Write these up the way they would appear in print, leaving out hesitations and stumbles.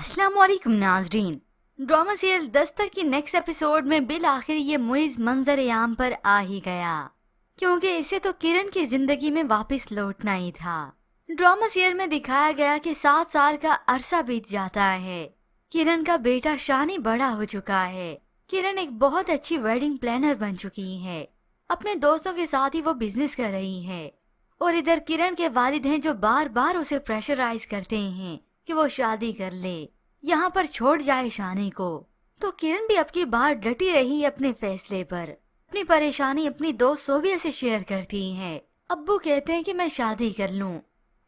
अस्सलाम वालेकुम नाजरीन। ड्रामा सीरियल दस्तक की नेक्स्ट एपिसोड में बिल आखिर ये मुइज़ मंजर आम पर आ ही गया, क्योंकि इसे तो किरण की जिंदगी में वापस लौटना ही था। ड्रामा सीरियल में दिखाया गया कि 7 साल का अरसा बीत जाता है। किरण का बेटा शानी बड़ा हो चुका है। किरण एक बहुत अच्छी वेडिंग प्लानर बन चुकी है। अपने दोस्तों के साथ ही वो बिजनेस कर रही है। और इधर किरण के वालिद हैं जो बार बार उसे प्रेशराइज करते हैं कि वो शादी कर ले, यहाँ पर छोड़ जाए शानी को। तो किरण भी अब की बार डटी रही अपने फैसले पर। अपनी परेशानी अपनी दोस्त सोबिया से शेयर करती है। अब्बू कहते हैं कि मैं शादी कर लूं।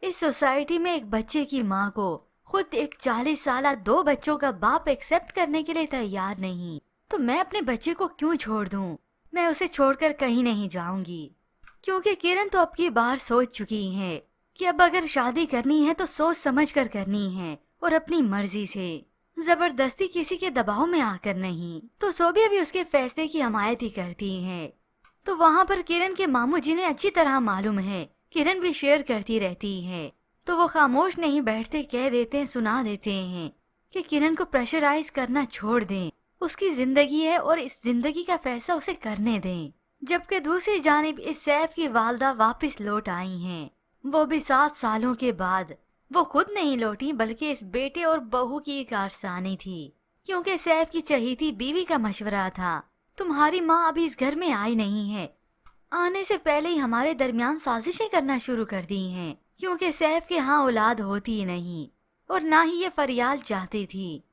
इस सोसाइटी में एक बच्चे की माँ को खुद एक 40 साल 2 बच्चों का बाप एक्सेप्ट करने के लिए तैयार नहीं, तो मैं अपने बच्चे को क्यों छोड़ दूं? मैं उसे छोड़कर कहीं नहीं जाऊंगी। क्योंकि किरण तो अब की बार सोच चुकी है कि अब अगर शादी करनी है तो सोच समझ कर करनी है और अपनी मर्जी से, जबरदस्ती किसी के दबाव में आकर नहीं। तो सोबिया भी उसके फैसले की हमायत ही करती है। तो वहाँ पर किरण के मामू जिन्हें अच्छी तरह मालूम है, किरण भी शेयर करती रहती है, तो वो खामोश नहीं बैठते, कह देते हैं, सुना देते हैं कि किरण को प्रेशराइज करना छोड़ दें। उसकी जिंदगी है और इस जिंदगी का फैसला उसे करने दें। जबकि दूसरी जानिब इस सैफ की वालदा वापस लौट आई हैं, वो भी 7 सालों के बाद। वो खुद नहीं लौटी बल्कि इस बेटे और बहू की कारसानी थी, क्योंकि सैफ की चहीती बीवी का मशवरा था, तुम्हारी माँ अभी इस घर में आई नहीं है, आने से पहले ही हमारे दरमियान साजिशें करना शुरू कर दी हैं, क्योंकि सैफ के यहाँ औलाद होती ही नहीं और ना ही ये फरियाल चाहती थी।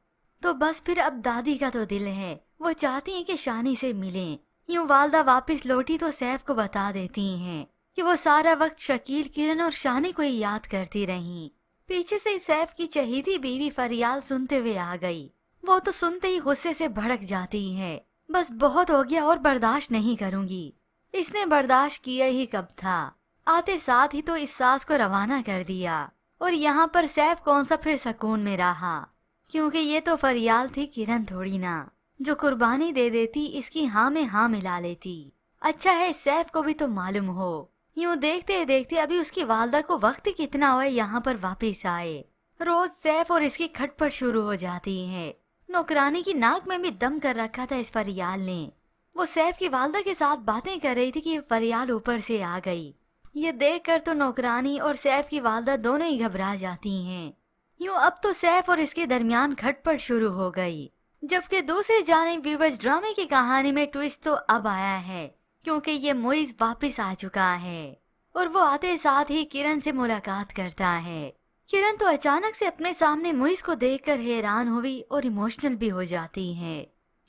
तो बस फिर अब दादी का तो दिल है, वो चाहती हैं कि शानी से मिलें। यूं वालदा वापस लौटी तो सैफ को बता देती हैं कि वो सारा वक्त शकील, किरण और शानी को ही याद करती रहीं। पीछे से सैफ की चहीती बीवी फरियाल सुनते हुए आ गई। वो तो सुनते ही गुस्से से भड़क जाती है। बस बहुत हो गया और बर्दाश्त नहीं करूंगी। इसने बर्दाश्त किया ही कब था, आते साथ ही तो इस सास को रवाना कर दिया। और यहाँ पर सैफ कौन सा फिर सुकून में रहा, क्योंकि ये तो फरियाल थी, किरण थोड़ी ना, जो कुर्बानी दे देती, इसकी हाँ में हाँ मिला लेती। अच्छा है सैफ को भी तो मालूम हो। यूं देखते देखते अभी उसकी वालदा को वक्त कितना हुआ यहाँ पर वापस आए। रोज सैफ और इसकी खटपट शुरू हो जाती है। नौकरानी की नाक में भी दम कर रखा था इस फरियाल ने। वो सैफ की वालदा के साथ बातें कर रही थी कि फरियाल ऊपर से आ गई। ये देखकर तो नौकरानी और सैफ की वालदा दोनों ही घबरा जाती हैं। यूं अब तो सैफ और इसके दरमियान खटपट शुरू हो गई। जबकि दूसरी जानिब व्यूअर्स ड्रामे की कहानी में ट्विस्ट तो अब आया है, क्योंकि ये मुइज़ वापस आ चुका है और वो आते साथ ही किरण से मुलाकात करता है। किरण तो अचानक से अपने सामने मुइज़ को देखकर हैरान हुई और इमोशनल भी हो जाती है,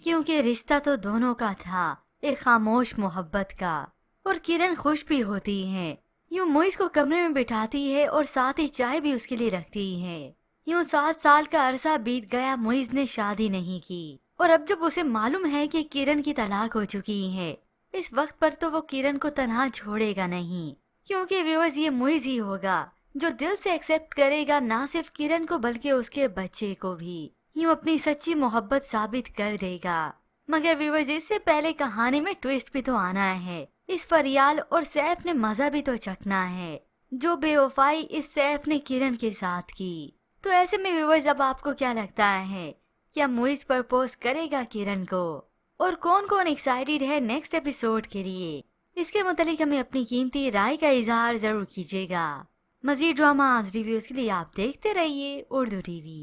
क्योंकि रिश्ता तो दोनों का था, एक खामोश मोहब्बत का। और किरण खुश भी होती है। यूं मुइज़ को कमरे में बिठाती है और साथ ही चाय भी उसके लिए रखती है। यूं 7 साल का अरसा बीत गया, मुइज़ ने शादी नहीं की। और अब जब उसे मालूम है कि किरण की तलाक हो चुकी है, इस वक्त पर तो वो किरण को तन्हा छोड़ेगा नहीं, क्योंकि व्यूअर्स ये मुइज़ ही होगा जो दिल से एक्सेप्ट करेगा ना सिर्फ किरण को बल्कि उसके बच्चे को भी। यूं अपनी सच्ची मोहब्बत साबित कर देगा। मगर व्यूअर्स इससे पहले कहानी में ट्विस्ट भी तो आना है। इस फरियाल और सैफ ने मजा भी तो चखना है, जो बेवफाई इस सैफ ने किरण के साथ की। तो ऐसे में व्यूअर्स अब आपको क्या लगता है, क्या मुइज़ प्रपोज करेगा किरण को? और कौन कौन एक्साइटेड है नेक्स्ट एपिसोड के लिए? इसके मुतालिक हमें अपनी कीमती राय का इजहार जरूर कीजिएगा। मज़ीद ड्रामा रिव्यूज के लिए आप देखते रहिए उर्दू टीवी।